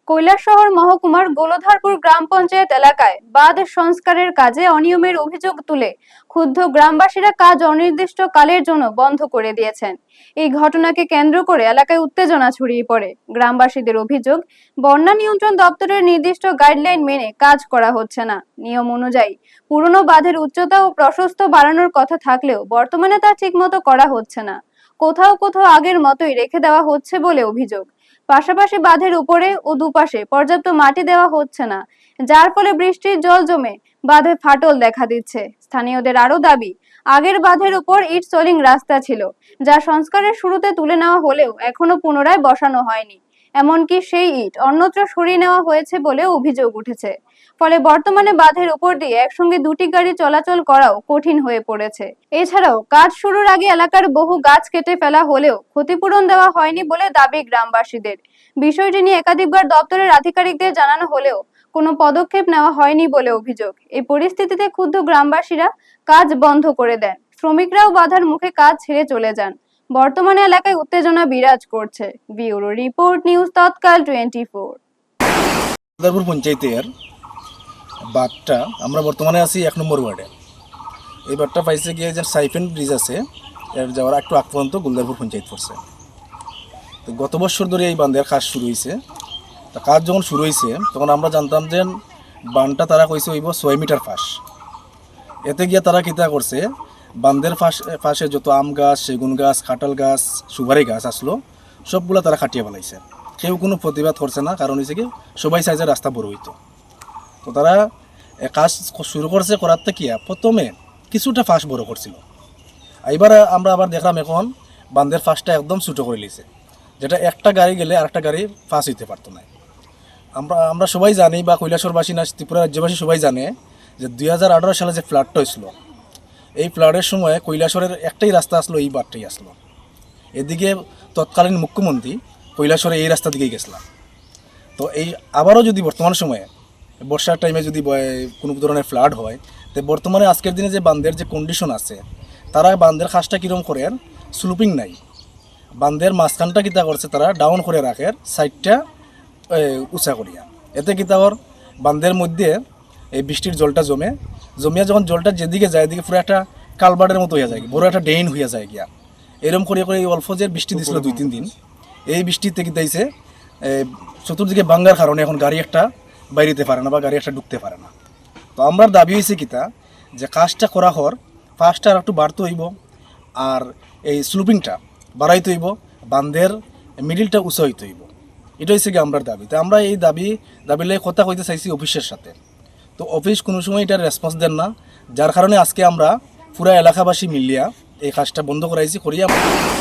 কৈলাসহর মহকুমার গোলধারপুর গ্রাম পঞ্চায়েত এলাকায় বাঁধ সংস্কারের কাজে অনিয়মের অভিযোগ তুলে ক্ষুব্ধ গ্রামবাসীরা কাজ অনির্দিষ্টকালের জন্য বন্ধ করে দিয়েছেন। এই ঘটনাকে কেন্দ্র করে এলাকায় উত্তেজনা ছড়িয়ে পড়ে। গ্রামবাসীদের অভিযোগ, বন্যা নিয়ন্ত্রণ দপ্তরের নির্দিষ্ট গাইডলাইন মেনে কাজ করা হচ্ছে না। নিয়ম অনুযায়ী পুরনো বাঁধের উচ্চতা ও প্রশস্ত বাড়ানোর কথা থাকলেও বর্তমানে তা ঠিকমতো করা হচ্ছে না। কোথাও কোথাও আগের মতোই রেখে দেওয়া হচ্ছে বলে অভিযোগ। পাশাপাশি বাঁধের উপরে ও দুপাশে পর্যাপ্ত মাটি দেওয়া হচ্ছে না, যার ফলে বৃষ্টির জল জমে বাঁধে ফাটল দেখা দিচ্ছে। স্থানীয়দের আরো দাবি, আগের বাঁধের উপর ইট সোলিং রাস্তা ছিল, যা সংস্কারের শুরুতে তুলে নেওয়া হলেও এখনো পুনরায় বসানো হয়নি। এমনকি সেই ইট অন্যত্র সরিয়ে নেওয়া হয়েছে বলে অভিযোগ উঠেছে। ফলে বর্তমানে বাঁধের উপর দিয়ে একসঙ্গে দুটি গাড়ি চলাচল করাও কঠিন হয়ে পড়েছে। এছাড়াও কাজ শুরুর আগে এলাকার বহু গাছ কেটে ফেলা হলেও ক্ষতিপূরণ দেওয়া হয়নি বলে দাবি গ্রামবাসীদের। বিষয়টি নিয়ে একাধিকবার দপ্তরের আধিকারিকদের জানানো হলেও কোনো পদক্ষেপ নেওয়া হয়নি বলে অভিযোগ। এই পরিস্থিতিতে ক্ষুব্ধ গ্রামবাসীরা কাজ বন্ধ করে দেন। শ্রমিকরাও বাধার মুখে কাজ ছেড়ে চলে যান। বর্তমানে এলাকায় উত্তেজনা বিরাজ করছে। ব্যুরো রিপোর্ট, নিউজ তৎকাল 24। গোলধারপুর পঞ্চায়েতের বাঁধটা আমরা বর্তমানে আছি 1 নম্বর ওয়ার্ডে। এই বাঁধটা পাইছে গিয়ে যে সাইফেন ব্রিজ আছে, এর যাওয়ার একটু আগ পর্যন্ত গোলধারপুর পঞ্চায়েত পড়ছে। তো গত বছর ধরে এই বাঁধের কাজ শুরু হয়েছে। তা কাজ যখন শুরু হয়েছে তখন আমরা জানতাম যে বাঁধটা তারা কইছে হইব 6 মিটার ফাঁস। এতে গিয়ে তারা কিতা করছে, বাঁধের ফাঁসে যত আম গাছ, সেগুন গাছ, কাঁঠাল গাছ, সুপারি গাছ আসলো সবগুলো তারা কাটিয়ে ফেলাইছে। কেউ কোনো প্রতিবাদ করছে না, কারণ হয়েছে কি সবাই চাইছে রাস্তা বড় হইতো। তো তারা কাজ শুরু করছে, করার থেকে প্রথমে কিছুটা ফাঁস বড় করছিল। এবার আমরা আবার দেখলাম এখন বাঁধের ফাঁসটা একদম ছোটো করে নিয়েছে, যেটা একটা গাড়ি গেলে আরেকটা গাড়ি ফাঁস হইতে পারতো না। আমরা সবাই জানি, বা কৈলাসহরবাসী না ত্রিপুরা রাজ্যবাসী সবাই জানে যে 2018 সালে যে ফ্লাডটা হয়েছিল, এই ফ্লাডের সময় কৈলাসহরের একটাই রাস্তা আসলো, এই বাঁধটাই আসলো। এদিকে তৎকালীন মুখ্যমন্ত্রী কৈলাসহরে এই রাস্তা দিকেই গেছিলাম। তো এই আবারও যদি বর্তমান সময়ে বর্ষার টাইমে যদি কোনো ধরনের ফ্লাড হয়, তো বর্তমানে আজকের দিনে যে বাঁধের যে কন্ডিশন আছে, তারা বাঁধের খাসটা কীরকম করে, স্লুপিং নাই, বাঁধের মাঝখানটা কিতা করছে তারা ডাউন করে রাখে, সাইডটা উঁচা করিয়া। এতে কিতা ওর বাঁধের মধ্যে এই বৃষ্টির জলটা জমিয়া যখন জলটা যেদিকে যায়, এদিকে পুরো একটা কালবার্ডের মতো হয়ে যায়, বড় একটা ড্রেন হয়ে যায় গিয়া। এরকম করে করে এই অল্প যে বৃষ্টি দিয়েছিল 2-3 দিন, এই বৃষ্টিতে কি দিয়েছে চতুর্দিকে ভাঙ্গার কারণে এখন গাড়ি একটা বাইরেতে পারে না, বা গাড়ি একটা ঢুকতে পারে না। তো আমরা দাবি হয়েছে কিতা যে কাজটা করা হওয়ার ফার্স্টটা আর একটু বাড়তে হইব, আর এই স্লুপিংটা বাড়াইতে হইব, বাঁধের মিডিলটা উঁচা হইতে হইব। এটা হচ্ছে কি আমরা দাবি। তো আমরা এই দাবিলে কথা কইতে চাইছি অফিসের সাথে। তো অফিস কোনো সময় এটার রেসপন্স দেন না, যার কারণে আজকে আমরা পুরা এলাকাবাসী মিলিয়া এই কাজটা বন্ধ করাইছি করিয়া।